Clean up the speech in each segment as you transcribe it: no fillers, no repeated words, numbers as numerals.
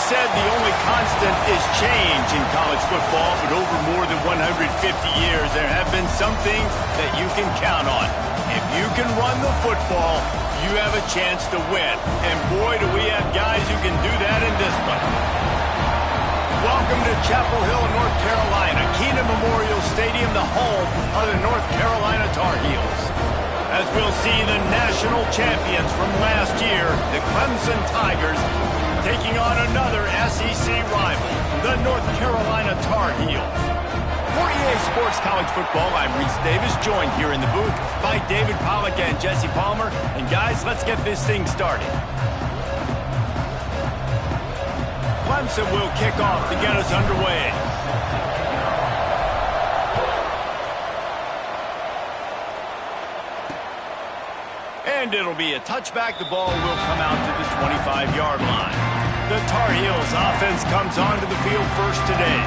said the only constant is change in college football, but over more than 150 years, there have been some things that you can count on. If you can run the football, you have a chance to win. And boy, do we have guys who can do that in this one. Welcome to Chapel Hill, North Carolina, Keenan Memorial Stadium, the home of the North Carolina Tar Heels. As we'll see the national champions from last year, the Clemson Tigers, taking on another SEC rival, the North Carolina Tar Heels. For EA Sports College Football, I'm Reese Davis, joined here in the booth by David Pollack and Jesse Palmer. And guys, let's get this thing started. Clemson will kick off to get us underway. And it'll be a touchback. The ball will come out to the 25-yard line. The Tar Heels offense comes onto the field first today.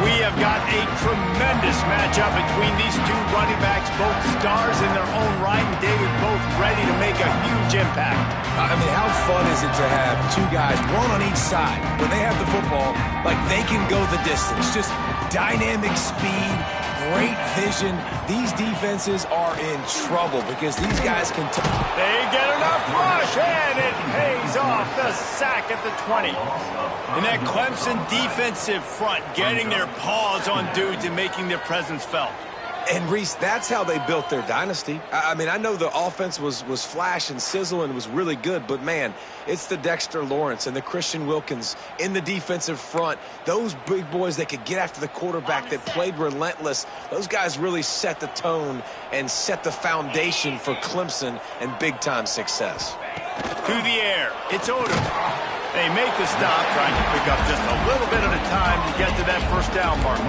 We have got a tremendous matchup between these two running backs, both stars in their own right, and David, both ready to make a huge impact. I mean, how fun is it to have two guys, one on each side, when they have the football, like they can go the distance. Just dynamic speed, great vision. These defenses are in trouble because these guys can... They get enough rush, and it pays off. The sack at the 20. And that Clemson defensive front getting their paws on dudes and making their presence felt. And, Reese, that's how they built their dynasty. I mean, I know the offense was flash and sizzle and was really good, but, man, it's the Dexter Lawrence and the Christian Wilkins in the defensive front. Those big boys that could get after the quarterback, that played relentless. Those guys really set the tone and set the foundation for Clemson and big-time success. To the air. It's Odom. They make the stop, trying to pick up just a little bit at a time to get to that first down marker.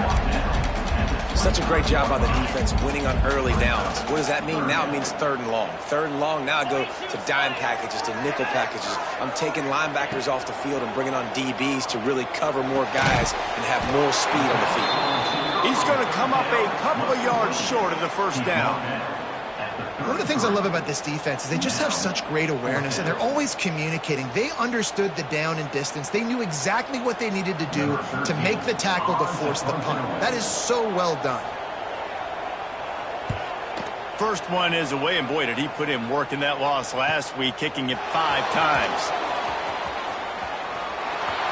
Such a great job by the defense winning on early downs. What does that mean? Now it means 3rd and long. 3rd and long, now I go to dime packages, to nickel packages. I'm taking linebackers off the field and bringing on DBs to really cover more guys and have more speed on the field. He's going to come up a couple of yards short of the first down. One of the things I love about this defense is they just have such great awareness, and they're always communicating. They understood the down and distance. They knew exactly what they needed to do to make the tackle to force the punt. That is so well done. First one is away, and boy, did he put in work in that loss last week, kicking it 5 times.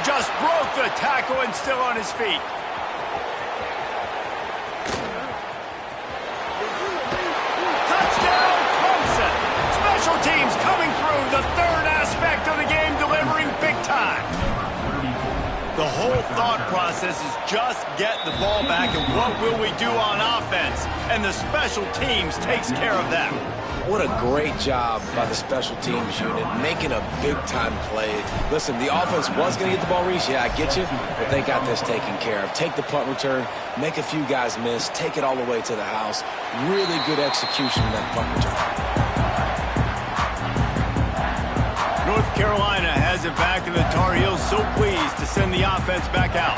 Just broke the tackle and still on his feet. Special teams coming through, the third aspect of the game, delivering big time. The whole thought process is just get the ball back, and what will we do on offense? And the special teams takes care of that. What a great job by the special teams unit, making a big-time play. Listen, the offense was going to get the ball reached. Yeah, I get you, but they got this taken care of. Take the punt return, make a few guys miss, take it all the way to the house. Really good execution in that punt return. North Carolina has it back, and the Tar Heels so pleased to send the offense back out.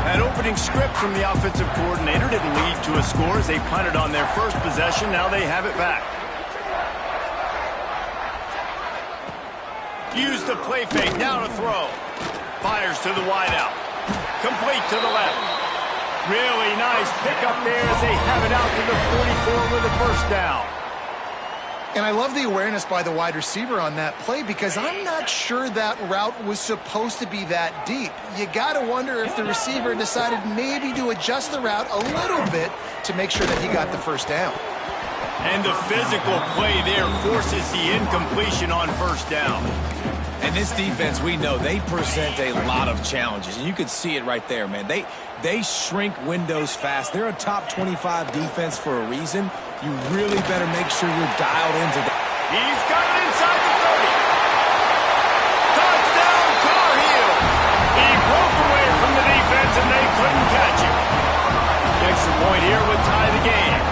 That opening script from the offensive coordinator didn't lead to a score as they punted on their first possession. Now they have it back. Used the play fake, now to throw. Fires to the wideout. Complete to the left. Really nice pickup there as they have it out to the 44 with a first down. And I love the awareness by the wide receiver on that play because I'm not sure that route was supposed to be that deep. You got to wonder if the receiver decided maybe to adjust the route a little bit to make sure that he got the first down. And the physical play there forces the incompletion on first down. And this defense, we know, they present a lot of challenges. And you can see it right there, man. They shrink windows fast. They're a top 25 defense for a reason. You really better make sure you're dialed into that. He's got it inside the 30. Touchdown, Tar Heels. He broke away from the defense, and they couldn't catch him. Extra point here would tie the game.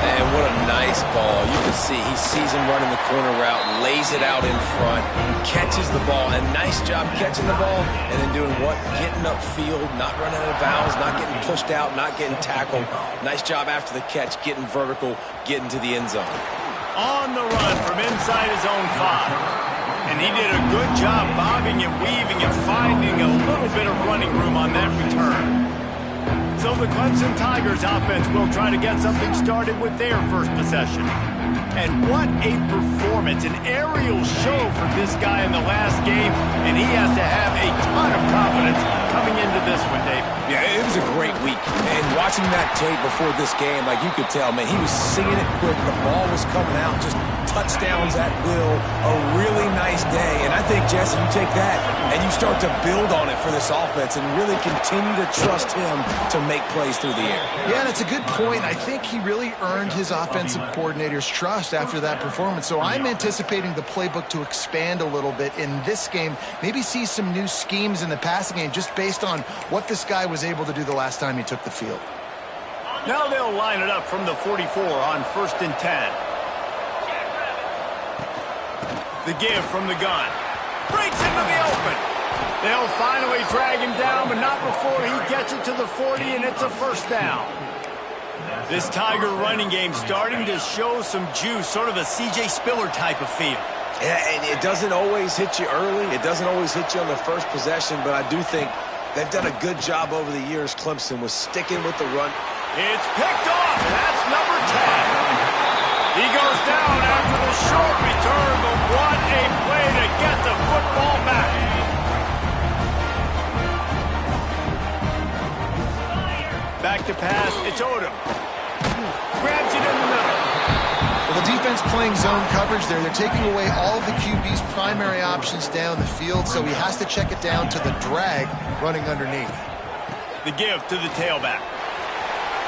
And what a nice ball. You can see he sees him running the corner route, lays it out in front, catches the ball, and nice job catching the ball and then doing what? Getting upfield, not running out of bounds, not getting pushed out, not getting tackled. Nice job after the catch, getting vertical, getting to the end zone. On the run from inside his own 5. And he did a good job bobbing and weaving and finding a little bit of running room on that return. So the Clemson Tigers offense will try to get something started with their first possession. And what a performance, an aerial show for this guy in the last game, and he has to have a ton of confidence coming into this one, Dave. Yeah, it was a great week, and watching that tape before this game, like you could tell, man, he was singing it quick, the ball was coming out, just touchdowns at will, a really nice day. And I think, Jesse, you take that and you start to build on it for this offense and really continue to trust him to make plays through the air. Yeah, that's a good point. I think he really earned his offensive coordinator's trust after that performance. So I'm anticipating the playbook to expand a little bit in this game, maybe see some new schemes in the passing game just based on what this guy was able to do the last time he took the field. Now they'll line it up from the 44 on 1st and 10. The give from the gun. Breaks into the open. They'll finally drag him down, but not before he gets it to the 40, and it's a first down. This Tiger running game starting to show some juice, sort of a C.J. Spiller type of feel. Yeah, and it doesn't always hit you early. It doesn't always hit you on the first possession, but I do think they've done a good job over the years, Clemson, with sticking with the run. It's picked off, and that's number 10. He goes down after the short return, but what a play to get the football back. Back to pass, it's Odom. Grabs it in the middle. Well, the defense playing zone coverage there. They're taking away all of the QB's primary options down the field, so he has to check it down to the drag running underneath. The give to the tailback.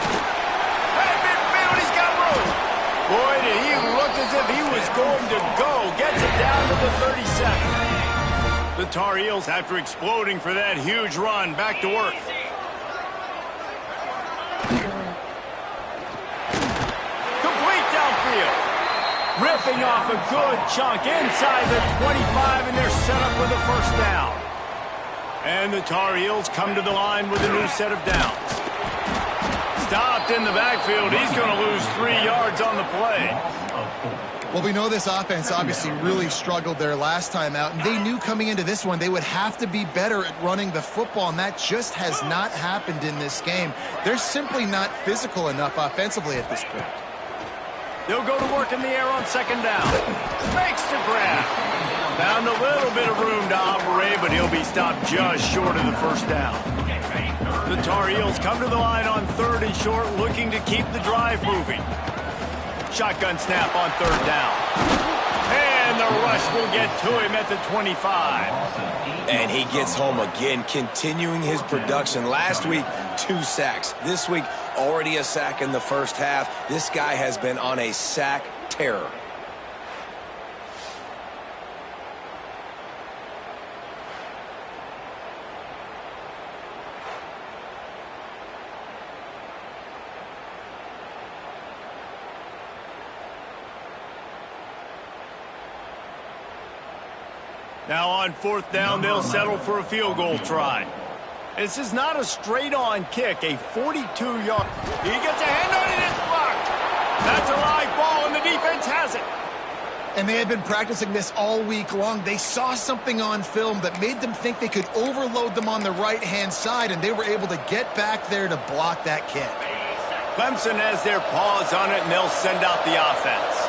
Hey, midfield, he's got room. Boy, did he look as if he was going to go. Gets it down to the 37. The Tar Heels, after exploding for that huge run, back to work. Complete downfield. Ripping off a good chunk inside the 25, and they're set up with a first down. And the Tar Heels come to the line with a new set of downs. Stopped in the backfield. He's going to lose 3 yards on the play. Well, we know this offense obviously really struggled their last time out, and they knew coming into this one they would have to be better at running the football, and that just has not happened in this game. They're simply not physical enough offensively at this point. They'll go to work in the air on 2nd down. Makes the grab. Found a little bit of room to operate, but he'll be stopped just short of the first down. The Tar Heels come to the line on 3rd and short, looking to keep the drive moving. Shotgun snap on 3rd down. And the rush will get to him at the 25. And he gets home again, continuing his production. Last week, 2 sacks. This week, already a sack in the first half. This guy has been on a sack terror. Now on 4th down, they'll settle for a field goal try. This is not a straight-on kick, a 42-yard. He gets a hand on it, it's blocked. That's a live ball, and the defense has it. And they had been practicing this all week long. They saw something on film that made them think they could overload them on the right-hand side, and they were able to get back there to block that kick. Clemson has their paws on it, and they'll send out the offense.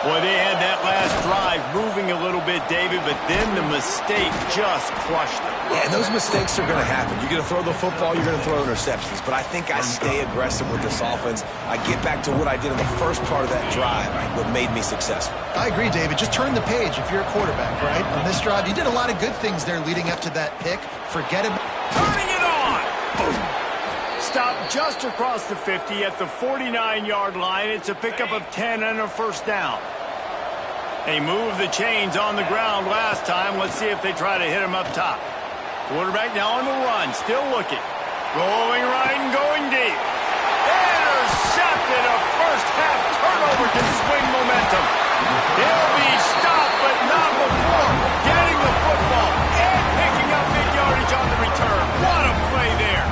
Boy, they had that last drive moving a little bit, David, but then the mistake just crushed them. Yeah, and those mistakes are going to happen. You're going to throw the football, you're going to throw interceptions. But I think I stay aggressive with this offense. I get back to what I did in the first part of that drive, what made me successful. I agree, David. Just turn the page if you're a quarterback, right? On this drive, you did a lot of good things there leading up to that pick. Forget it. Turning it on! Stopped just across the 50 at the 49-yard line. It's a pickup of 10 and a first down. They moved the chains on the ground last time. Let's see if they try to hit him up top. Quarterback now on the run, still looking. Going right and going deep. Intercepted. A first-half turnover can swing momentum. He'll be stopped, but not before getting the football and picking up big yardage on the return. What a play there.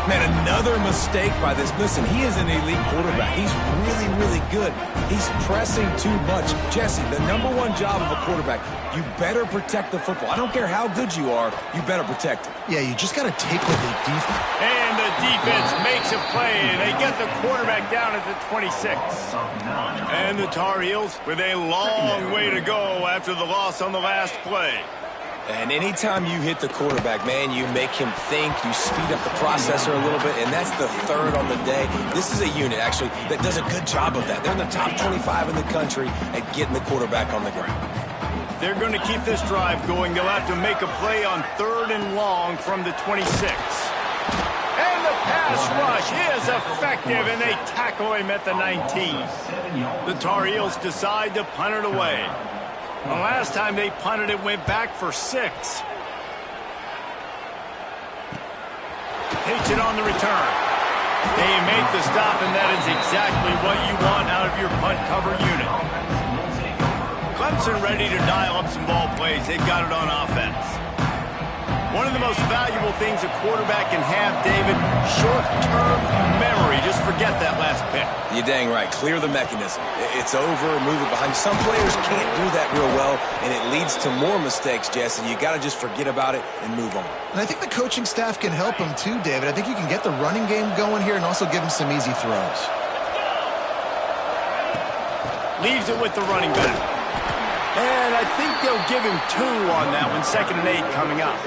Man, another mistake by this. Listen, he is an elite quarterback. He's really, really good. He's pressing too much. Jesse, the #1 job of a quarterback, you better protect the football. I don't care how good you are, you better protect it. Yeah, you just got to take what they defense. And the defense makes a play. They get the quarterback down at the 26. And the Tar Heels with a long way to go after the loss on the last play. And anytime you hit the quarterback, man, you make him think, you speed up the processor a little bit, and that's the third on the day. This is a unit, actually, that does a good job of that. They're in the top 25 in the country at getting the quarterback on the ground. They're going to keep this drive going. They'll have to make a play on 3rd and long from the 26. And the pass rush is effective, and they tackle him at the 19. The Tar Heels decide to punt it away. The last time they punted it went back for 6. Takes it on the return. They make the stop, and that is exactly what you want out of your punt cover unit. Clemson ready to dial up some ball plays. They've got it on offense. One of the most valuable things a quarterback can have, David, short-term memory. Just forget that last pick. You're dang right. Clear the mechanism. It's over, move it behind. Some players can't do that real well, and it leads to more mistakes, Jesse. You got to just forget about it and move on. And I think the coaching staff can help him too, David. I think you can get the running game going here and also give him some easy throws. Leaves it with the running back. And I think they'll give him 2 on that one. 2nd and 8 coming up.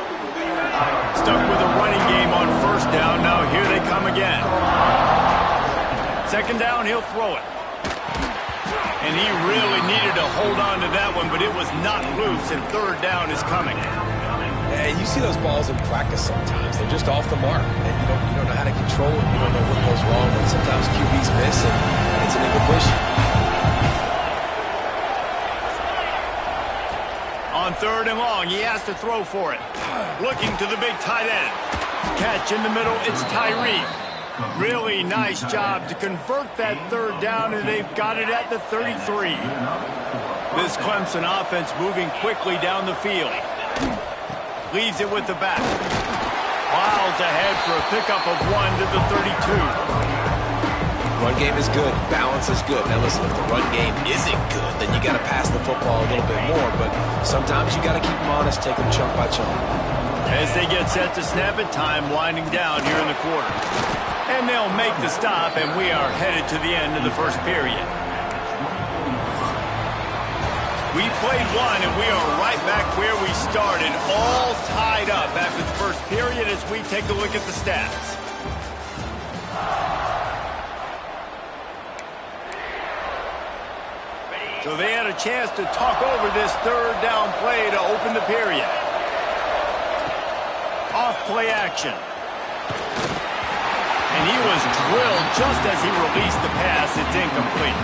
Stuck with a running game on 1st down. Now here they come again. 2nd down, he'll throw it. And he really needed to hold on to that one, but it was not loose, and 3rd down is coming. And you see those balls in practice sometimes. They're just off the mark. And you don't know how to control it. You don't know what goes wrong. But sometimes QBs miss, and it's an incompletion. On 3rd and long, he has to throw for it. Looking to the big tight end. Catch in the middle, it's Tyree. Really nice job to convert that 3rd down, and they've got it at the 33. This Clemson offense moving quickly down the field. Leaves it with the back. Miles ahead for a pickup of 1 to the 32. Run game is good. Balance is good. Now listen, if the run game isn't good, then you got to pass the football a little bit more. But sometimes you got to keep them honest, take them chunk by chunk. As they get set to snap it, time winding down here in the quarter. And they'll make the stop, and we are headed to the end of the 1st period. We played 1, and we are right back where we started, all tied up after the 1st period as we take a look at the stats. So they had a chance to talk over this 3rd down play to open the period. Off play action. And he was drilled just as he released the pass. It's incomplete.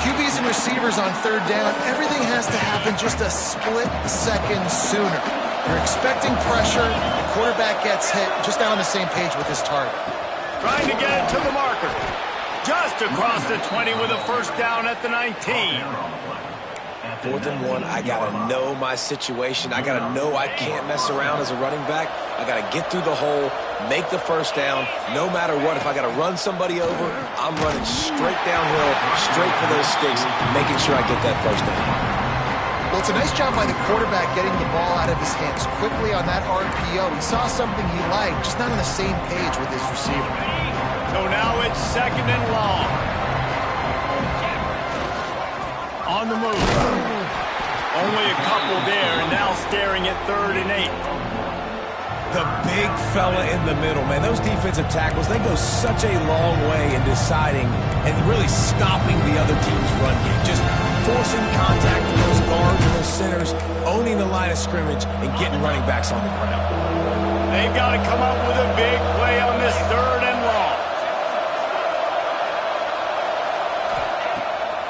QBs and receivers on 3rd down, everything has to happen just a split second sooner. You're expecting pressure, the quarterback gets hit, just not on the same page with his target. Trying to get it to the marker. Just across the 20 with a 1st down at the 19. 4th and 1, I got to know my situation. I got to know I can't mess around as a running back. I got to get through the hole, make the 1st down. No matter what, if I got to run somebody over, I'm running straight downhill, straight for those sticks, making sure I get that 1st down. Well, it's a nice job by the quarterback getting the ball out of his hands quickly on that RPO. He saw something he liked, just not on the same page with his receiver. So now it's 2nd and long. On the move. Only a couple there, and now staring at 3rd and 8. The big fella in the middle, man. Those defensive tackles, they go such a long way in deciding and really stopping the other team's run game. Just forcing contact with those guards and those centers, owning the line of scrimmage, and getting running backs on the ground. They've got to come up with a big play on this 3rd and long.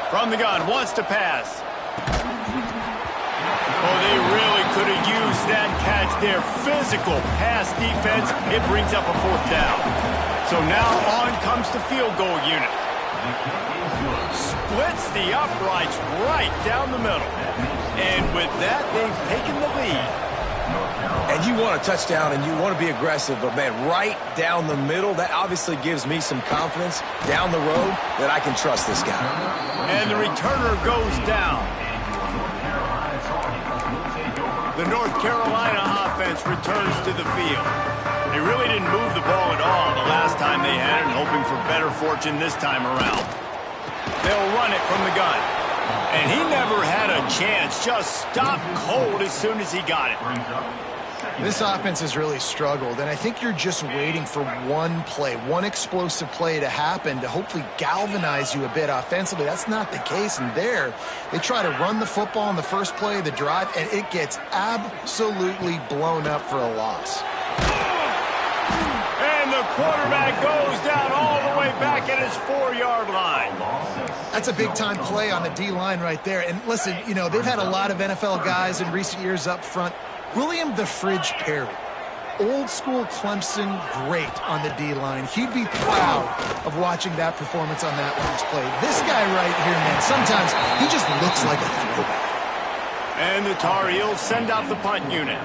From the gun, wants to pass. Oh, they really could have used that catch there. Physical pass defense. It brings up a 4th down. So now on comes the field goal unit. Splits the uprights right down the middle. And with that, they've taken the lead. And you want a touchdown and you want to be aggressive, but, man, right down the middle, that obviously gives me some confidence down the road that I can trust this guy. And the returner goes down. The North Carolina offense returns to the field. They really didn't move the ball at all the last time they had it, hoping for better fortune this time around. They'll run it from the gun. And he never had a chance, just stopped cold as soon as he got it. This offense has really struggled, and I think you're just waiting for one play, one explosive play to happen to hopefully galvanize you a bit offensively. That's not the case, and there they try to run the football in the first play of the drive, and it gets absolutely blown up for a loss. And the quarterback goes down all the way back at his 4-yard line. That's a big-time play on the D-line right there. And listen, you know, they've had a lot of NFL guys in recent years up front. William the Fridge Perry, old-school Clemson great on the D-line. He'd be proud of watching that performance on that last play. This guy right here, man, sometimes he just looks like a throwback. And the Tar Heels send out the punt unit.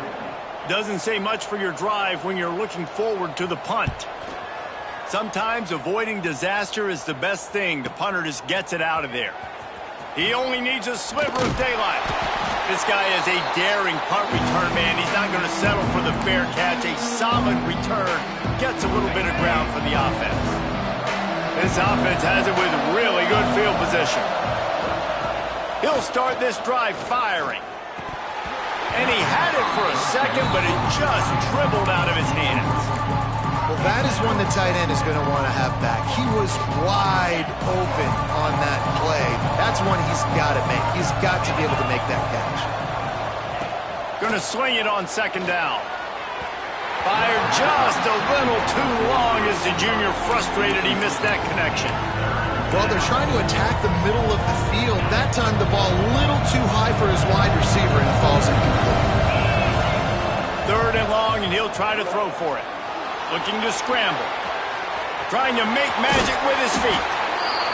Doesn't say much for your drive when you're looking forward to the punt. Sometimes avoiding disaster is the best thing. The punter just gets it out of there. He only needs a sliver of daylight. This guy is a daring punt return man. He's not going to settle for the fair catch. A solid return gets a little bit of ground for the offense. This offense has it with really good field position. He'll start this drive firing. And he had it for a second, but it just dribbled out of his hands. Well, that is one the tight end is going to want to have back. He was wide open on that play. That's one he's got to make. He's got to be able to make that catch. Going to swing it on second down. Fired just a little too long as the junior frustrated he missed that connection. Well, they're trying to attack the middle of the field. That time the ball a little too high for his wide receiver, and it falls incomplete. 3rd and long, and he'll try to throw for it. Looking to scramble. Trying to make magic with his feet.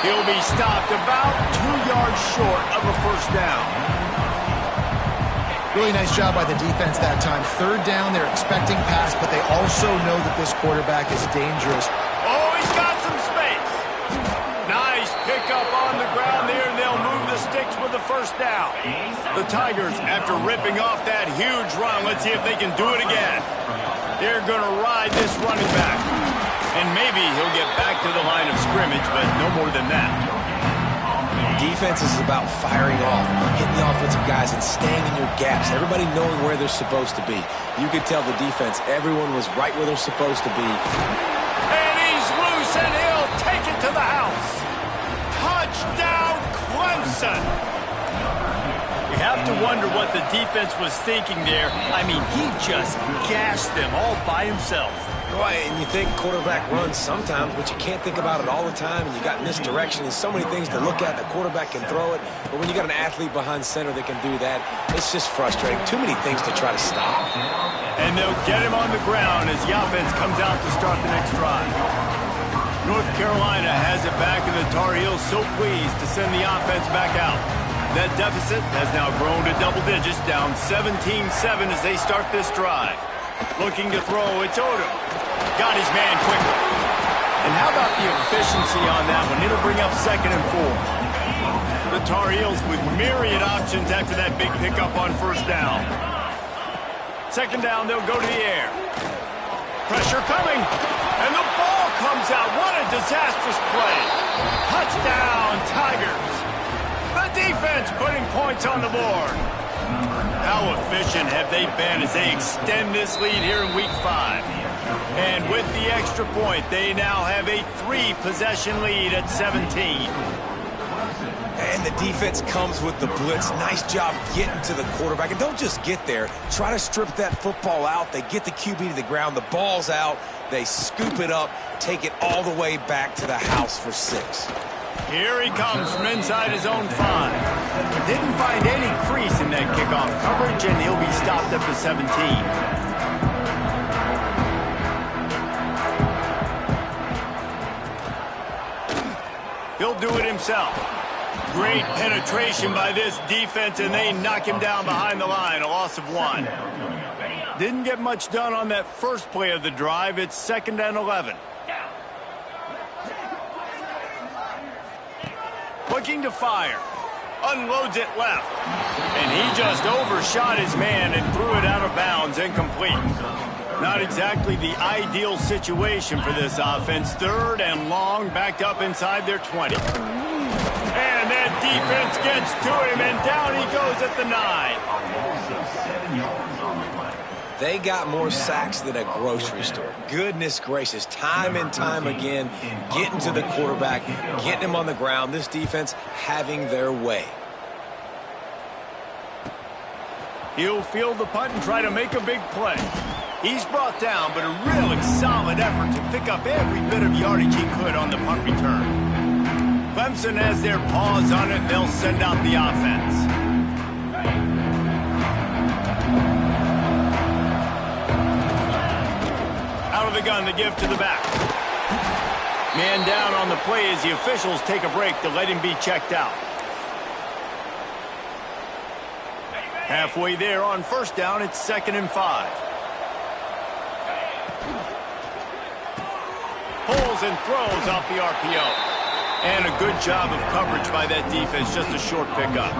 He'll be stopped about 2 yards short of a first down. Really nice job by the defense that time. 3rd down, they're expecting pass, but they also know that this quarterback is dangerous. Oh, he's got some space. Nice pickup on the ground there, and they'll move the sticks with the first down. The Tigers, after ripping off that huge run, let's see if they can do it again. They're going to ride this running back. And maybe he'll get back to the line of scrimmage, but no more than that. Defense is about firing off, hitting the offensive guys, and staying in your gaps. Everybody knowing where they're supposed to be. You could tell the defense, everyone was right where they're supposed to be. And he's loose, and he'll take it to the house. Touchdown, Clemson. You have to wonder what the defense was thinking there. I mean, he just gashed them all by himself. Right, and you think quarterback runs sometimes, but you can't think about it all the time, and you got misdirection and so many things to look at. The quarterback can throw it, but when you got an athlete behind center that can do that, it's just frustrating. Too many things to try to stop. And they'll get him on the ground as the offense comes out to start the next drive. North Carolina has it back, and the Tar Heels so pleased to send the offense back out. That deficit has now grown to double digits, down 17-7 as they start this drive. Looking to throw, it's Odom. Got his man quickly. And how about the efficiency on that one? It'll bring up 2nd and 4. The Tar Heels with myriad options after that big pickup on first down. 2nd down, they'll go to the air. Pressure coming. And the ball comes out. What a disastrous play. Touchdown, Tigers. The defense putting points on the board. How efficient have they been as they extend this lead here in Week 5? And with the extra point, they now have a 3-possession lead at 17. And the defense comes with the blitz. Nice job getting to the quarterback. And don't just get there. Try to strip that football out. They get the QB to the ground. The ball's out. They scoop it up, take it all the way back to the house for 6. Here he comes from inside his own 5. Didn't find any crease in that kickoff coverage, and he'll be stopped at the 17. He'll do it himself. Great penetration by this defense, and they knock him down behind the line, a loss of 1. Didn't get much done on that first play of the drive. It's 2nd and 11. Looking to fire. Unloads it left. And he just overshot his man and threw it out of bounds, incomplete. Not exactly the ideal situation for this offense. 3rd and long, backed up inside their 20. And that defense gets to him, and down he goes at the 9. They got more sacks than a grocery store. Goodness gracious, time and time again, getting to the quarterback, getting him on the ground. This defense having their way. He'll field the punt and try to make a big play. He's brought down, but a really solid effort to pick up every bit of yardage he could on the punt return. Clemson has their paws on it, and they'll send out the offense. Out of the gun to give to the back. Man down on the play as the officials take a break to let him be checked out. Halfway there on 1st down, it's 2nd and 5. Pulls and throws off the RPO. And a good job of coverage by that defense, just a short pickup.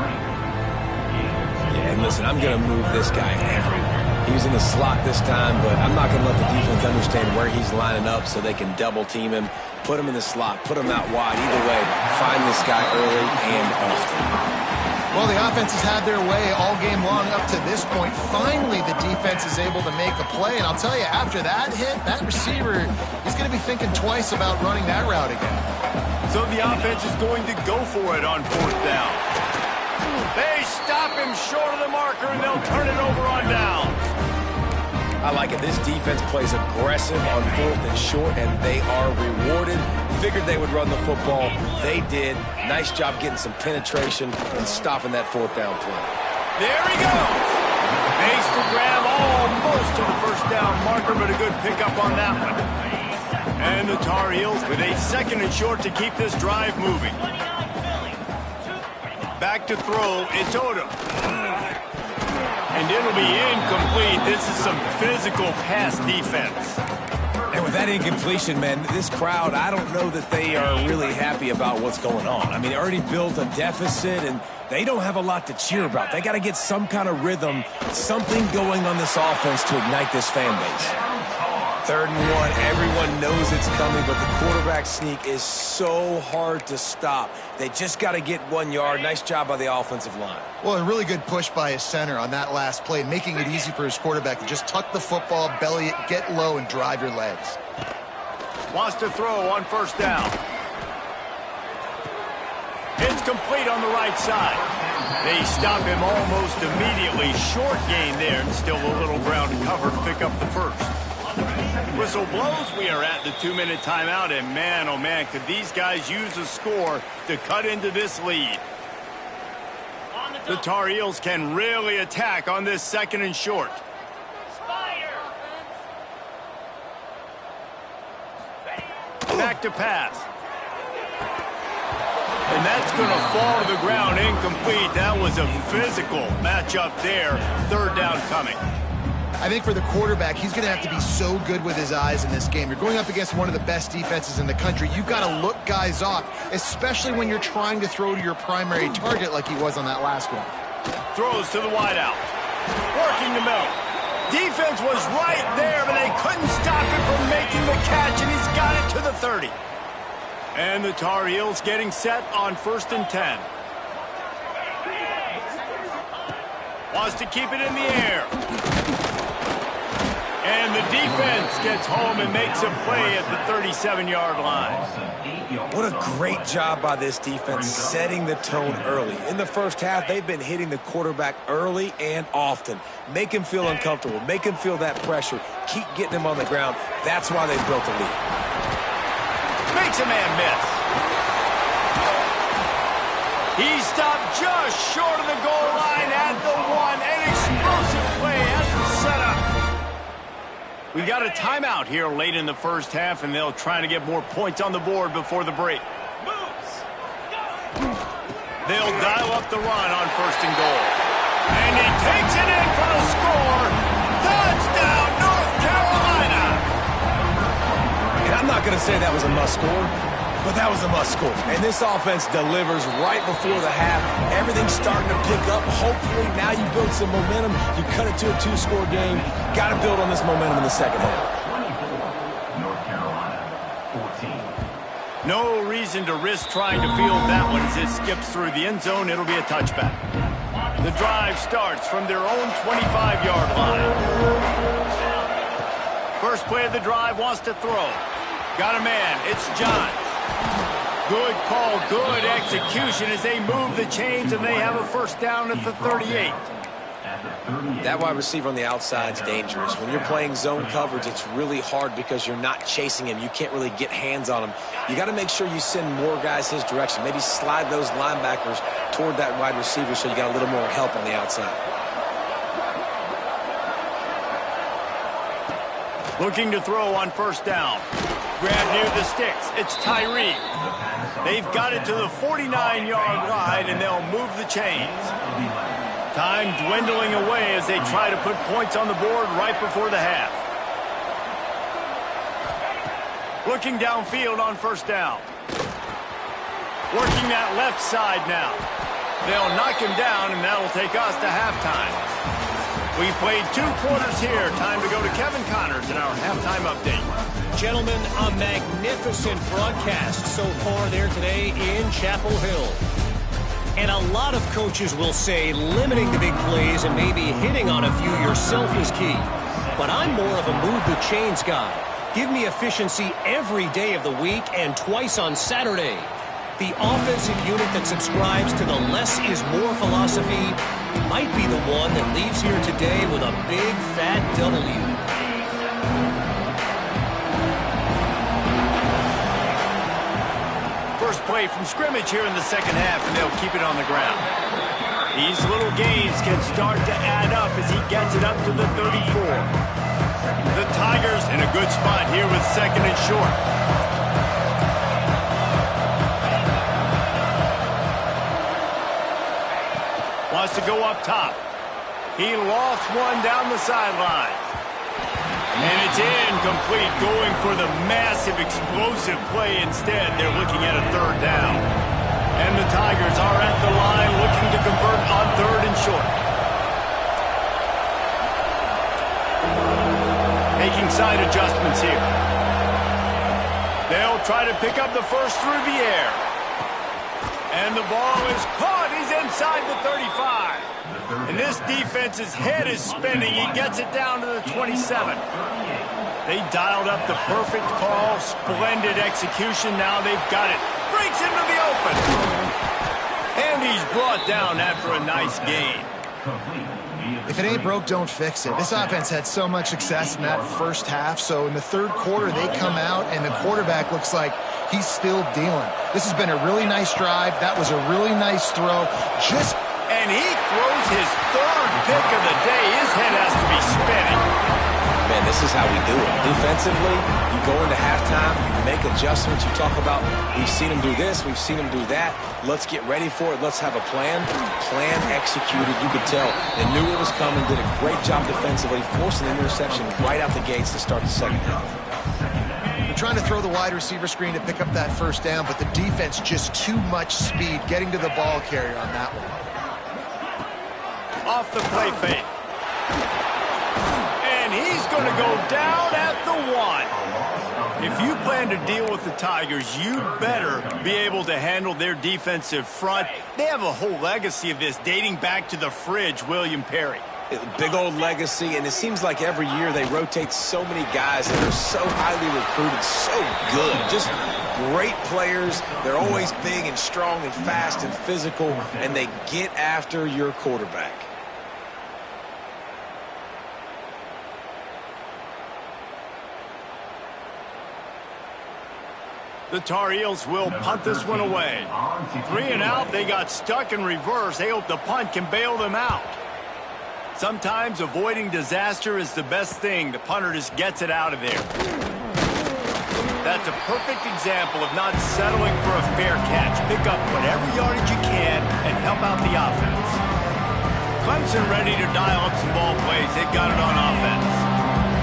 Yeah, and listen, I'm going to move this guy everywhere. He's in the slot this time, but I'm not going to let the defense understand where he's lining up so they can double team him, put him in the slot, put him out wide. Either way, find this guy early and often. Well, the offense has had their way all game long up to this point. Finally, the defense is able to make a play. And I'll tell you, after that hit, that receiver is going to be thinking twice about running that route again. So the offense is going to go for it on 4th down. They stop him short of the marker, and they'll turn it over on down. I like it. This defense plays aggressive on 4th and short, and they are rewarded. Figured they would run the football. They did. Nice job getting some penetration and stopping that 4th down play. There he goes. Base for grab almost to the 1st down marker, but a good pickup on that one. And the Tar Heels with a 2nd and short to keep this drive moving. Back to throw, it's Odom. And it'll be incomplete. This is some physical pass defense. And with that incompletion, man, this crowd, I don't know that they are really happy about what's going on. I mean, they already built a deficit, and they don't have a lot to cheer about. They got to get some kind of rhythm, something going on this offense to ignite this fan base. 3rd and 1, everyone knows it's coming, but the quarterback sneak is so hard to stop. They just got to get 1 yard. Nice job by the offensive line. Well, a really good push by his center on that last play, making it easy for his quarterback to just tuck the football, belly it, get low, and drive your legs. Wants to throw on 1st down. It's complete on the right side. They stop him almost immediately. Short gain there, and still a little ground to cover to pick up the 1st. Whistle blows. We are at the 2-minute timeout, and man, oh man, could these guys use a score to cut into this lead. The Tar Heels can really attack on this 2nd and short. Back to pass. And that's going to fall to the ground incomplete. That was a physical matchup there. 3rd down coming. I think for the quarterback, he's going to have to be so good with his eyes in this game. You're going up against one of the best defenses in the country. You've got to look guys off, especially when you're trying to throw to your primary target like he was on that last one. Throws to the wideout. Working the middle. Defense was right there, but they couldn't stop him from making the catch, and he's got it to the 30. And the Tar Heels getting set on 1st and 10. Wants to keep it in the air. And the defense gets home and makes a play at the 37-yard line. What a great job by this defense setting the tone early. In the first half, they've been hitting the quarterback early and often. Make him feel uncomfortable. Make him feel that pressure. Keep getting him on the ground. That's why they've built a lead. Makes a man miss. He stopped just short of the goal line at the 1. An explosive play as a setup. We got a timeout here late in the first half, and they'll try to get more points on the board before the break. They'll dial up the run on 1st and goal. And he takes it in for the score. Touchdown, North Carolina! And I'm not going to say that was a must-score, but that was a must-score. And this offense delivers right before the half. Everything's starting to pick up. Hopefully, now you build some momentum. You cut it to a 2-score game. Got to build on this momentum in the second half. North Carolina, 14. No reason to risk trying to field that one as it skips through the end zone. It'll be a touchback. The drive starts from their own 25-yard line. First play of the drive wants to throw. Got a man. It's John. Good call, good execution as they move the chains and they have a first down at the 38. That wide receiver on the outside is dangerous. When you're playing zone coverage, it's really hard because you're not chasing him. You can't really get hands on him. You got to make sure you send more guys his direction. Maybe slide those linebackers toward that wide receiver so you got a little more help on the outside. Looking to throw on 1st down. Grab near the sticks. It's Tyree. They've got it to the 49-yard line, and they'll move the chains. Time dwindling away as they try to put points on the board right before the half. Looking downfield on 1st down. Working that left side now. They'll knock him down, and that'll take us to halftime. We played 2 quarters here. Time to go to Kevin Connors in our halftime update. Gentlemen, a magnificent broadcast so far there today in Chapel Hill. And a lot of coaches will say limiting the big plays and maybe hitting on a few yourself is key. But I'm more of a move the chains guy. Give me efficiency every day of the week and twice on Saturday. The offensive unit that subscribes to the less is more philosophy might be the one that leaves here today with a big fat W. First play from scrimmage here in the second half, and they'll keep it on the ground. These little gains can start to add up as he gets it up to the 34. The Tigers in a good spot here with 2nd and short. Wants to go up top. He lost one down the sideline. And it's incomplete, going for the massive, explosive play instead. They're looking at a 3rd down. And the Tigers are at the line looking to convert on 3rd and short. Making side adjustments here. They'll try to pick up the first through the air. And the ball is caught. He's inside the 35. And this defense's head is spinning. He gets it down to the 27. They dialed up the perfect call. Splendid execution. Now they've got it. Breaks into the open. And he's brought down after a nice gain. If it ain't broke, don't fix it. This offense had so much success in that first half, so in the 3rd quarter, they come out, and the quarterback looks like he's still dealing. This has been a really nice drive. That was a really nice throw. And he throws his 3rd pick of the day. His head has to be spinning. Man, this is how we do it. Defensively, you go into halftime, you make adjustments. You talk about, we've seen him do this, we've seen him do that. Let's get ready for it. Let's have a plan. Plan executed. You could tell they knew it was coming, did a great job defensively, forcing an interception right out the gates to start the second half. They're trying to throw the wide receiver screen to pick up that 1st down, but the defense just too much speed getting to the ball carrier on that one. Off the play fake. And he's going to go down at the 1. If you plan to deal with the Tigers, you better be able to handle their defensive front. They have a whole legacy of this dating back to the fridge, William Perry. Big old legacy, and it seems like every year they rotate so many guys that are so highly recruited, so good. Just great players. They're always big and strong and fast and physical, and they get after your quarterback. The Tar Heels will punt this one away. 3 and out, they got stuck in reverse. They hope the punt can bail them out. Sometimes avoiding disaster is the best thing. The punter just gets it out of there. That's a perfect example of not settling for a fair catch. Pick up whatever yardage you can help out the offense. Clemson ready to dial up some ball plays. They've got it on offense.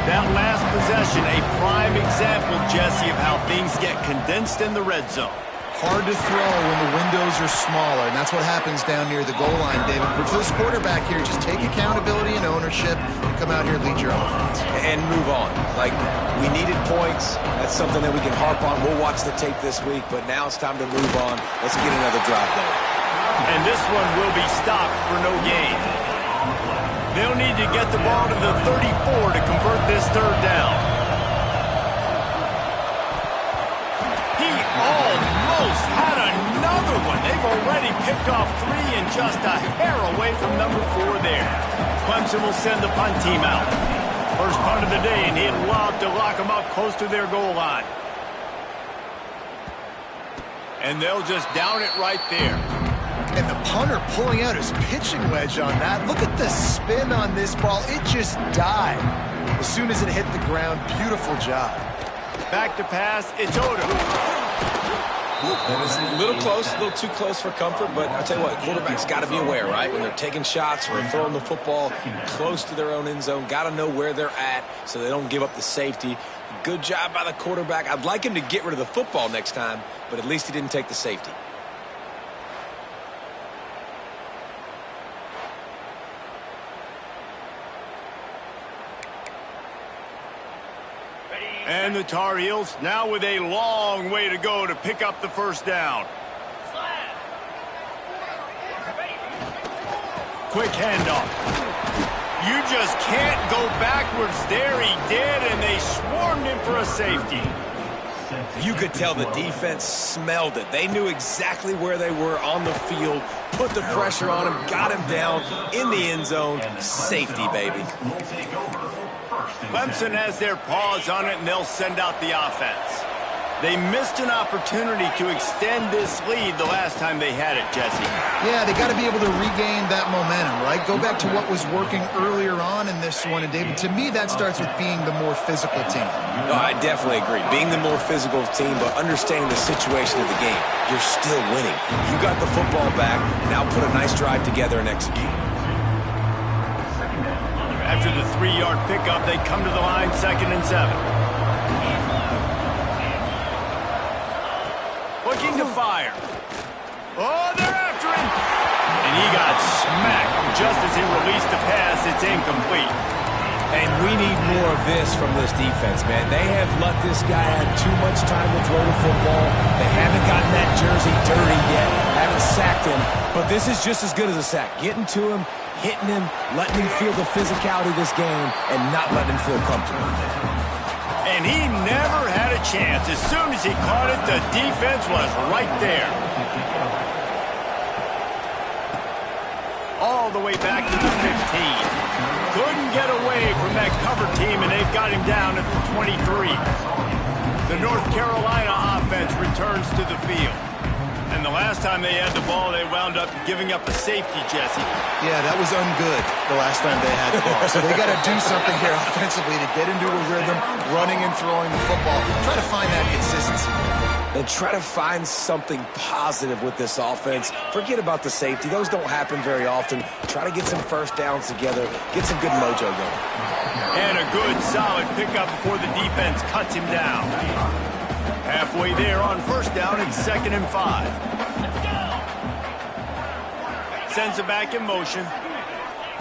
That last possession, a prime example, Jesse, of how things get condensed in the red zone. Hard to throw when the windows are smaller, and that's what happens down near the goal line, David. But for this quarterback here, just take accountability and ownership and come out here and lead your offense. And move on. Like, we needed points. That's something that we can harp on. We'll watch the tape this week, but now it's time to move on. Let's get another drive going. And this one will be stopped for no gain. They'll need to get the ball to the 34 to convert this third down. Almost had another one. They've already picked off 3 and just a hair away from number 4 there. Clemson will send the punt team out. First punt of the day, and he'd love to lock them up close to their goal line. And they'll just down it right there. And the punter pulling out his pitching wedge on that. Look at the spin on this ball. It just died as soon as it hit the ground. Beautiful job. Back to pass. It's Odom. And it's a little close, a little too close for comfort, but I'll tell you what, quarterbacks got to be aware, right? When they're taking shots or throwing the football close to their own end zone, got to know where they're at so they don't give up the safety. Good job by the quarterback. I'd like him to get rid of the football next time, but at least he didn't take the safety. And the Tar Heels now with a long way to go to pick up the first down. Quick handoff. You just can't go backwards there. He did, and they swarmed him for a safety. You could tell the defense smelled it. They knew exactly where they were on the field, put the pressure on him, got him down in the end zone. Safety, baby. Clemson has their paws on it, and they'll send out the offense. They missed an opportunity to extend this lead the last time they had it, Jesse. Yeah, they got to be able to regain that momentum, right? Go back to what was working earlier on in this one. And, David, to me, that starts with being the more physical team. No, I definitely agree. Being the more physical team, but understanding the situation of the game. You're still winning. You got the football back. Now put a nice drive together and execute. After the 3-yard pickup, they come to the line, 2nd and 7. Looking to fire. Oh, they're after him. And he got smacked just as he released the pass. It's incomplete. And we need more of this from this defense, man. They have let this guy have too much time to throw the football. They haven't gotten that jersey dirty yet. Haven't sacked him. But this is just as good as a sack. Getting to him, hitting him, letting him feel the physicality of this game, and not letting him feel comfortable. And he never had a chance. As soon as he caught it, the defense was right there. All the way back to the 15. Couldn't get away from that cover team, and they've got him down at the 23. The North Carolina offense returns to the field. And the last time they had the ball, they wound up giving up a safety, Jesse. Yeah, that was ungood the last time they had the ball. So they got to do something here offensively to get into a rhythm, running and throwing the football. Try to find that consistency. And try to find something positive with this offense. Forget about the safety. Those don't happen very often. Try to get some first downs together. Get some good mojo going. And a good, solid pickup before the defense cuts him down. Halfway there on first down, it's 2nd and 5. Sends it back in motion.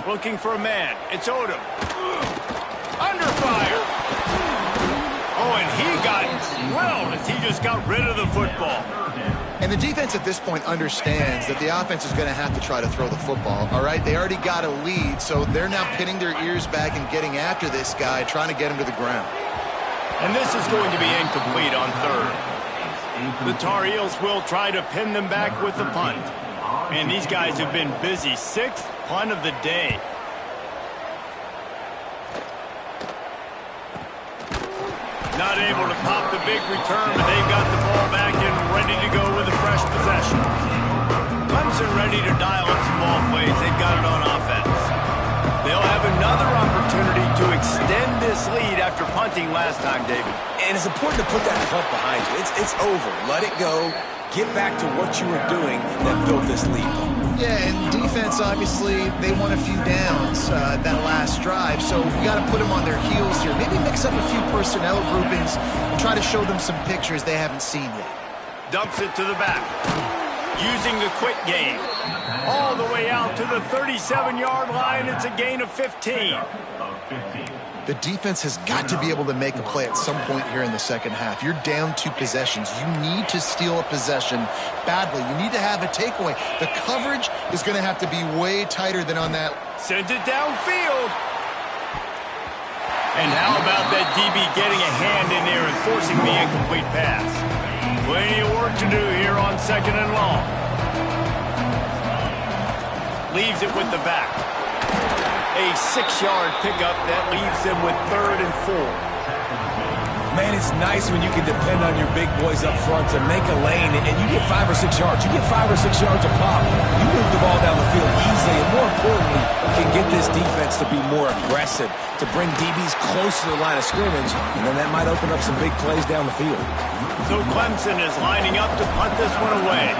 Looking for a man. It's Odom. Under fire. Oh, and he got drilled as he just got rid of the football. And the defense at this point understands that the offense is going to have to try to throw the football, all right? They already got a lead, so they're now pinning their ears back and getting after this guy, trying to get him to the ground. And this is going to be incomplete on 3rd. The Tar Heels will try to pin them back with the punt. And these guys have been busy. 6th punt of the day. Not able to pop the big return, but they've got the ball back and ready to go with a fresh possession. Clemson ready to dial up some ball plays. They've got it on offense. They'll have another opportunity to extend this lead after punting last time, David. And it's important to put that punt behind you. It's over. Let it go. Get back to what you were doing that built this lead. Yeah, and defense, obviously, they won a few downs that last drive, so you got to put them on their heels here. Maybe mix up a few personnel groupings and try to show them some pictures they haven't seen yet. Dumps it to the back. Using the quick game. All the way out to the 37-yard line. It's a gain of 15. The defense has got to be able to make a play at some point here in the second half. You're down 2 possessions. You need to steal a possession badly. You need to have a takeaway. The coverage is going to have to be way tighter than on that. Sends it downfield. And how about that DB getting a hand in there and forcing the incomplete pass? Plenty of work to do here on 2nd and long. Leaves it with the back. A 6-yard pickup that leaves them with 3rd and 4. Man, it's nice when you can depend on your big boys up front to make a lane, and you get 5 or 6 yards. You get 5 or 6 yards a pop. You move the ball down the field easily, and more importantly, can get this defense to be more aggressive, to bring DBs close to the line of scrimmage, and then that might open up some big plays down the field. So Clemson is lining up to punt this one away.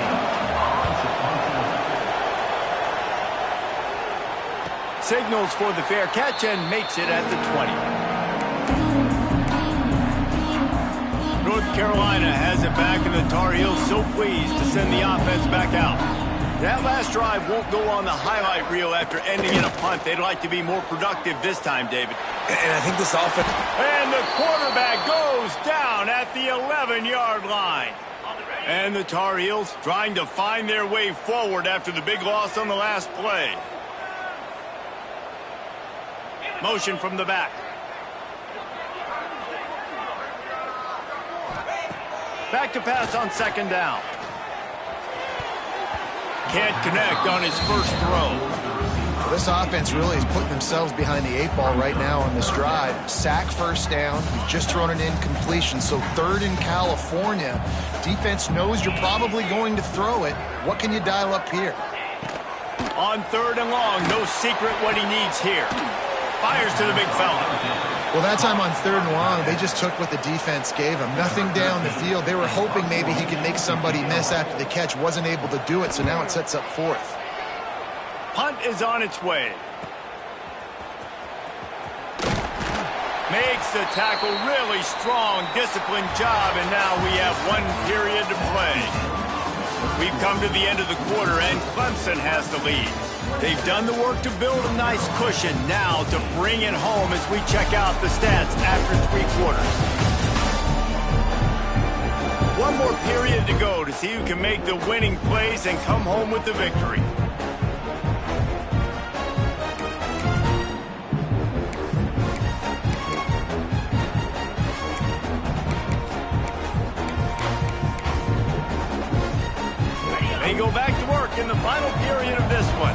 Signals for the fair catch and makes it at the 20. North Carolina has it back, and the Tar Heels so pleased to send the offense back out. That last drive won't go on the highlight reel after ending in a punt. They'd like to be more productive this time, David. And I think this offense... And the quarterback goes down at the 11-yard line. And the Tar Heels trying to find their way forward after the big loss on the last play. Motion from the back. Back to pass on 2nd down. Can't connect on his first throw. Well, this offense really is putting themselves behind the 8 ball right now on this drive. Sack 1st down. You've just thrown an incompletion, so 3rd in California. Defense knows you're probably going to throw it. What can you dial up here? On 3rd and long, no secret what he needs here. Fires to the big fella. Well, that time on 3rd and long, they just took what the defense gave him. Nothing down the field. They were hoping maybe he could make somebody miss after the catch. Wasn't able to do it, so now it sets up 4th. Punt is on its way. Makes the tackle, really strong, disciplined job, and now we have 1 period to play. We've come to the end of the quarter, and Clemson has the lead. They've done the work to build a nice cushion. Now to bring it home as we check out the stats after 3 quarters. 1 more period to go to see who can make the winning plays and come home with the victory. They go back to work in the final period of this one.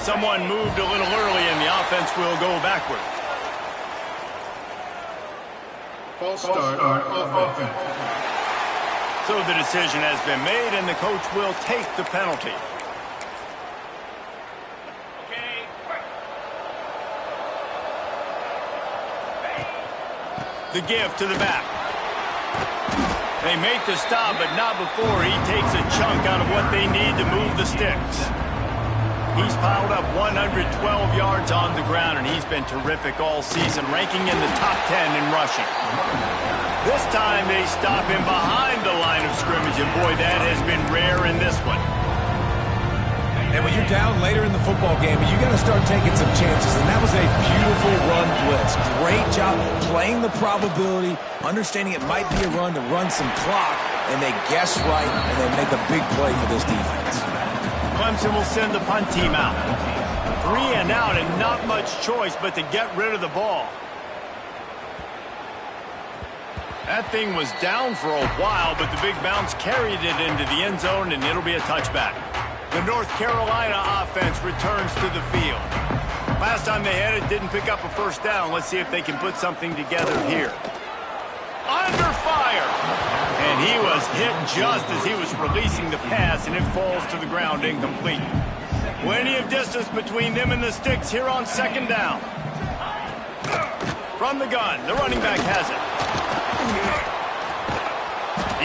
Someone moved a little early, and the offense will go backward. False start offense. So the decision has been made, and the coach will take the penalty. The give to the back. They make the stop, but not before he takes a chunk out of what they need to move the sticks. He's piled up 112 yards on the ground, and he's been terrific all season, ranking in the top 10 in rushing. This time they stop him behind the line of scrimmage, and boy, that has been rare in this one. And when you're down later in the football game, you got to start taking some chances. And that was a beautiful run blitz. Great job playing the probability, understanding it might be a run to run some clock, and they guess right, and they make a big play for this defense. Clemson will send the punt team out. 3 and out, and not much choice but to get rid of the ball. That thing was down for a while, but the big bounce carried it into the end zone, and it'll be a touchback. The North Carolina offense returns to the field. Last time they had it, didn't pick up a first down. Let's see if they can put something together here. Under fire! And he was hit just as he was releasing the pass, and it falls to the ground incomplete. Plenty of distance between them and the sticks here on 2nd down. From the gun, the running back has it.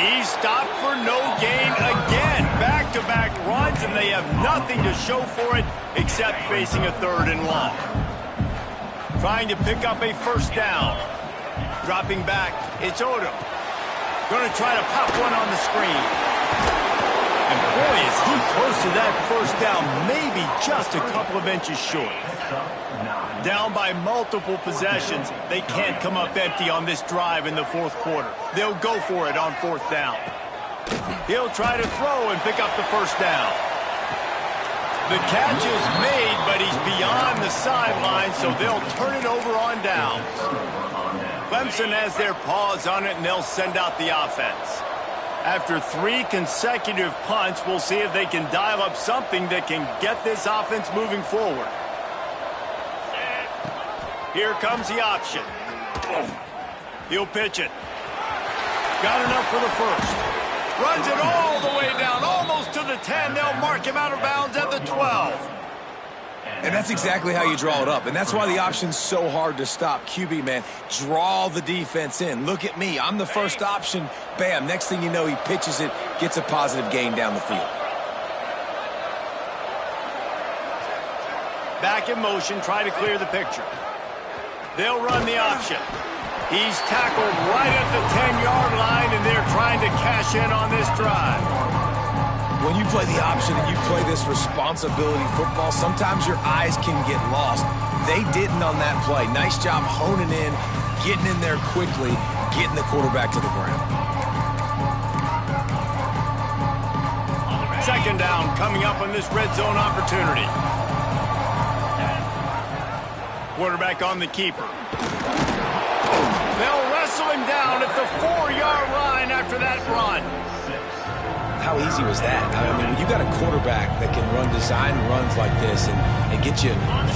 He's stopped for no gain again. Back-to-back runs, and they have nothing to show for it except facing a 3rd and long. Trying to pick up a first down. Dropping back, it's Odom. Going to try to pop one on the screen. And boy, is he close to that first down, maybe just a couple of inches short. Down by multiple possessions, they can't come up empty on this drive in the 4th quarter. They'll go for it on 4th down. He'll try to throw and pick up the first down. The catch is made, but he's beyond the sideline, so they'll turn it over on downs. Clemson has their paws on it, and they'll send out the offense. After 3 consecutive punts, we'll see if they can dial up something that can get this offense moving forward. Here comes the option. He'll pitch it. Got enough for the first. Runs it all the way down, almost to the 10. They'll mark him out of bounds at the 12. And that's exactly how you draw it up. And that's why the option's so hard to stop. QB, man, draw the defense in. Look at me. I'm the first option. Bam. Next thing you know, he pitches it, gets a positive gain down the field. Back in motion, try to clear the picture. They'll run the option. He's tackled right at the 10-yard line, and they're trying to cash in on this drive. When you play the option and you play this responsibility football, sometimes your eyes can get lost. They didn't on that play. Nice job honing in, getting in there quickly, getting the quarterback to the ground. 2nd down coming up on this red zone opportunity. Quarterback on the keeper. They'll wrestle him down at the 4-yard line after that run. How easy was that? I mean, when you got a quarterback that can run design runs like this and get you 5+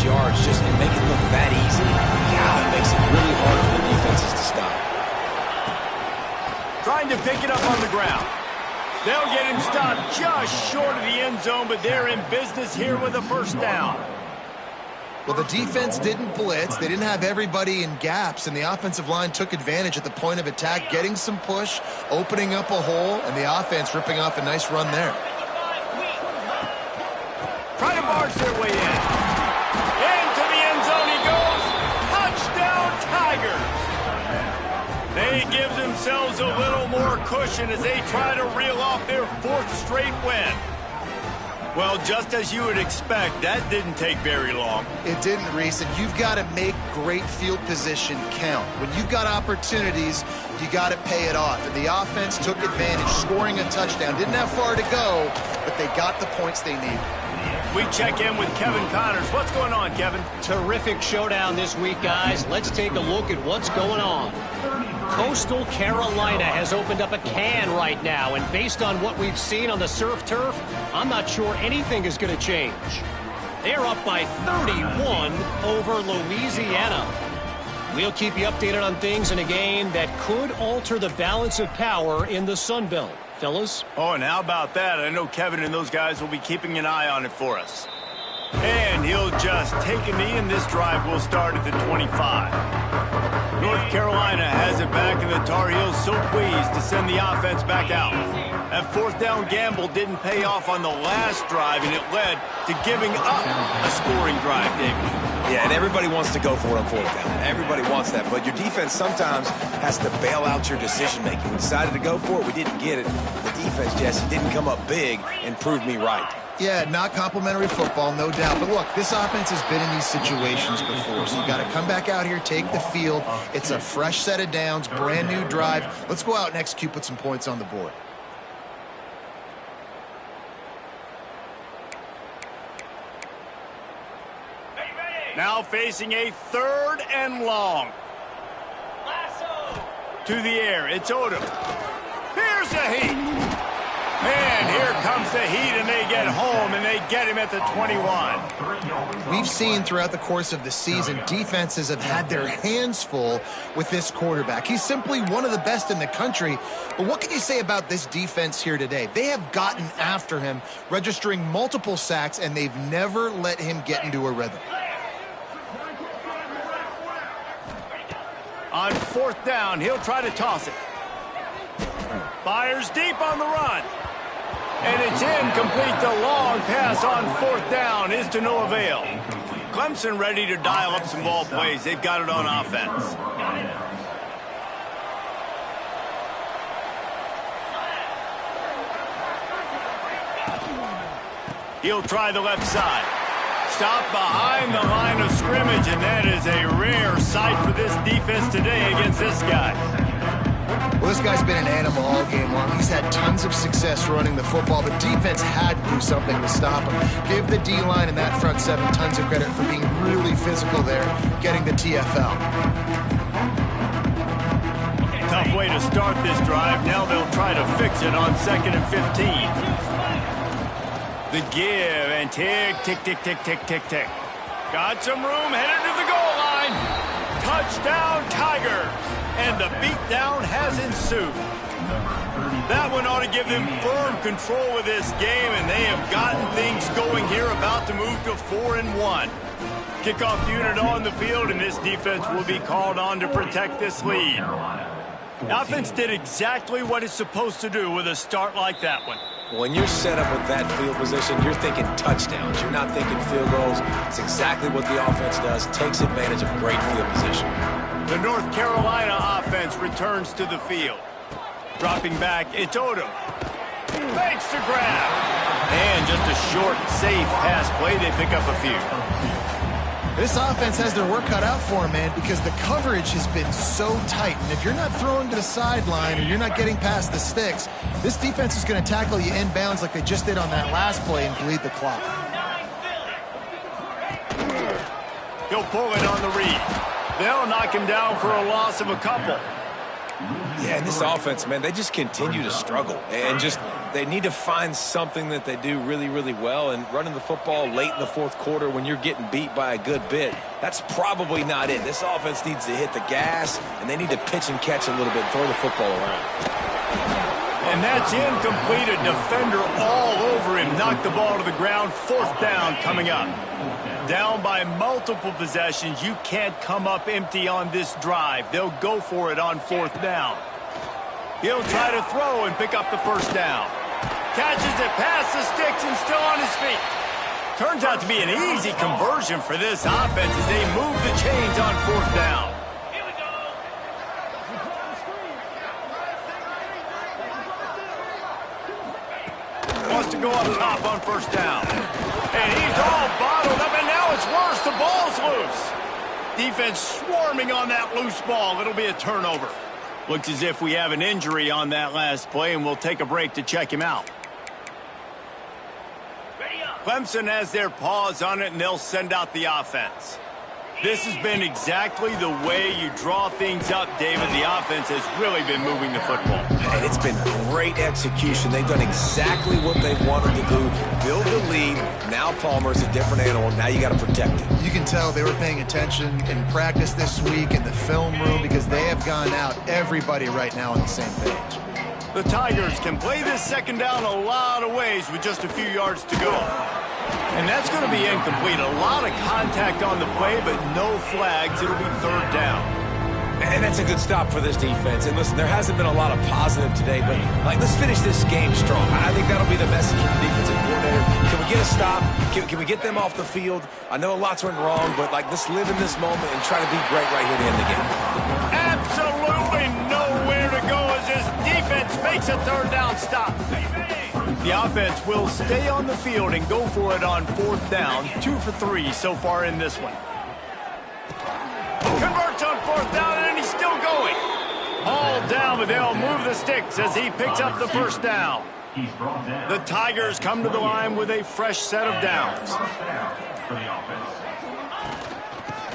yards just and make it look that easy, God, it makes it really hard for the defenses to stop. Trying to pick it up on the ground. They'll get him stopped just short of the end zone, but they're in business here with a first down. Well, the defense didn't blitz. They didn't have everybody in gaps, and the offensive line took advantage at the point of attack, getting some push, opening up a hole, and the offense ripping off a nice run there. Try to barge their way in. Into the end zone he goes. Touchdown, Tigers. They give themselves a little more cushion as they try to reel off their 4th straight win. Well, just as you would expect, that didn't take very long. It didn't, Reese, and you've got to make great field position count. When you've got opportunities, you got to pay it off. And the offense took advantage, scoring a touchdown. Didn't have far to go, but they got the points they needed. We check in with Kevin Connors. What's going on, Kevin? Terrific showdown this week, guys. Let's take a look at what's going on. Coastal Carolina has opened up a can right now, and based on what we've seen on the surf turf, I'm not sure anything is going to change. They're up by 31 over Louisiana. We'll keep you updated on things in a game that could alter the balance of power in the Sun Belt. Fellas? Oh, and how about that? I know Kevin and those guys will be keeping an eye on it for us. And he'll just take a knee, and this drive will start at the 25. North Carolina has it back, and the Tar Heels so pleased to send the offense back out. That 4th down gamble didn't pay off on the last drive, and it led to giving up a scoring drive, David. Yeah, and everybody wants to go for it on 4th down. Everybody wants that, but your defense sometimes has to bail out your decision-making. We decided to go for it. We didn't get it. The defense, Jesse, didn't come up big and prove me right. Yeah, not complimentary football, no doubt. But look, this offense has been in these situations before, so you got to come back out here, take the field. It's a fresh set of downs, brand new drive. Let's go out and execute, put some points on the board. Now facing a 3rd and long. To the air, it's Odom. Here's the heat. And here comes the heat, and they get home, and they get him at the 21. We've seen throughout the course of the season, defenses have had their hands full with this quarterback. He's simply one of the best in the country. But what can you say about this defense here today? They have gotten after him, registering multiple sacks, and they've never let him get into a rhythm. On 4th down, he'll try to toss it. Fires deep on the run. And it's incomplete. The long pass on 4th down is to no avail. Clemson ready to dial up some ball plays. They've got it on offense. He'll try the left side. Stop behind the line of scrimmage, and that is a rare sight for this defense today against this guy. Well, this guy's been an animal all game long. He's had tons of success running the football. The defense had to do something to stop him. Give the D-line and that front seven tons of credit for being really physical there, getting the TFL. Tough way to start this drive. Now they'll try to fix it on 2nd and 15. The give and tick, tick, tick, tick, tick, tick, tick. Got some room, headed to the goal line. Touchdown, Tigers. And the beatdown has ensued. That one ought to give them firm control of this game, and they have gotten things going here, about to move to 4-1. Kickoff unit on the field, and this defense will be called on to protect this lead. The offense did exactly what it's supposed to do with a start like that one. When you're set up with that field position, you're thinking touchdowns. You're not thinking field goals. It's exactly what the offense does. Takes advantage of great field position. The North Carolina offense returns to the field. Dropping back, it's Odom. Makes the grab. And just a short, safe pass play. They pick up a few. This offense has their work cut out for them, man, because the coverage has been so tight. And if you're not throwing to the sideline or you're not getting past the sticks, this defense is going to tackle you inbounds like they just did on that last play and bleed the clock. He'll pull it on the read. They'll knock him down for a loss of a couple. Yeah, and this offense, man, they just continue to struggle. And they need to find something that they do really, really well. And running the football late in the 4th quarter when you're getting beat by a good bit, that's probably not it. This offense needs to hit the gas, and they need to pitch and catch a little bit, throw the football around. And that's incomplete. A defender all over him. Knocked the ball to the ground. 4th down coming up. Down by multiple possessions. You can't come up empty on this drive. They'll go for it on 4th down. He'll try to throw and pick up the 1st down. Catches it past the sticks and still on his feet. Turns out to be an easy conversion for this offense as they move the chains on 4th down. Wants to go up top on 1st down. And he's all bottled up, and now it's worse. The ball's loose. Defense swarming on that loose ball. It'll be a turnover. Looks as if we have an injury on that last play, and we'll take a break to check him out. Clemson has their paws on it, and they'll send out the offense. This has been exactly the way you draw things up, David. The offense has really been moving the football. And it's been great execution. They've done exactly what they've wanted to do. Build the lead. Now Palmer's a different animal. Now you got to protect it. You can tell they were paying attention in practice this week in the film room because they have gone out, everybody right now on the same page. The Tigers can play this 2nd down a lot of ways with just a few yards to go. And that's going to be incomplete. A lot of contact on the play, but no flags. It'll be 3rd down. And that's a good stop for this defense. And listen, there hasn't been a lot of positive today, but let's finish this game strong. I think that'll be the message from the defensive coordinator. Can we get a stop? Can we get them off the field? I know lots went wrong, but let's live in this moment and try to be great right here to end the game. Absolutely nowhere to go as this defense makes a 3rd down stop. The offense will stay on the field and go for it on 4th down. 2 for 3 so far in this one. Converts on 4th down, and he's still going. Hauled down, but they'll move the sticks as he picks up the 1st down. The Tigers come to the line with a fresh set of downs.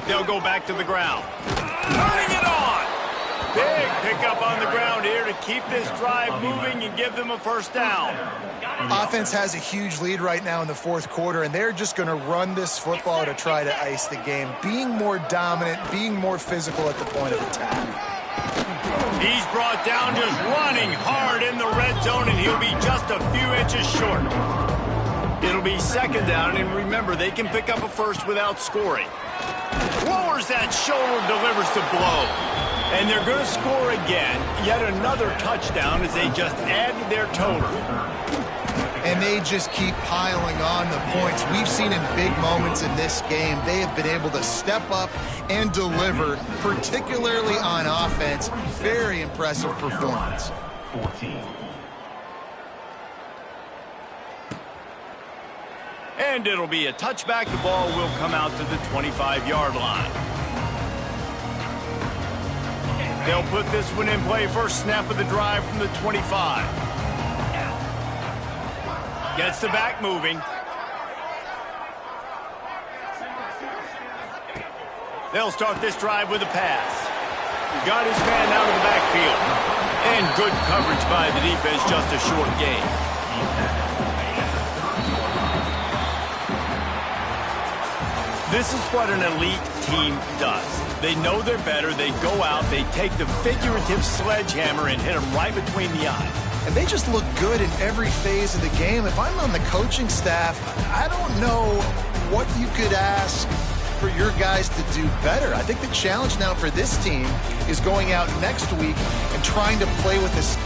They'll go back to the ground. Turning it on. Big pickup on the ground here to keep this drive moving and give them a 1st down. Offense has a huge lead right now in the 4th quarter, and they're just going to run this football to try to ice the game, being more dominant, being more physical at the point of attack. He's brought down just running hard in the red zone, and he'll be just a few inches short. It'll be 2nd down, and remember, they can pick up a 1st without scoring. Lowers that shoulder, delivers the blow. And they're going to score again. Yet another touchdown as they just added their total. And they just keep piling on the points. We've seen in big moments in this game, they have been able to step up and deliver, particularly on offense. Very impressive performance. 14. And it'll be a touchback. The ball will come out to the 25-yard line. They'll put this one in play. First snap of the drive from the 25. Gets the back moving. They'll start this drive with a pass. Got his man out of the backfield. And good coverage by the defense, just a short gain. This is what an elite team does. They know they're better. They go out. They take the figurative sledgehammer and hit them right between the eyes. And they just look good in every phase of the game. If I'm on the coaching staff, I don't know what you could ask for your guys to do better. I think the challenge now for this team is going out next week and trying to play with this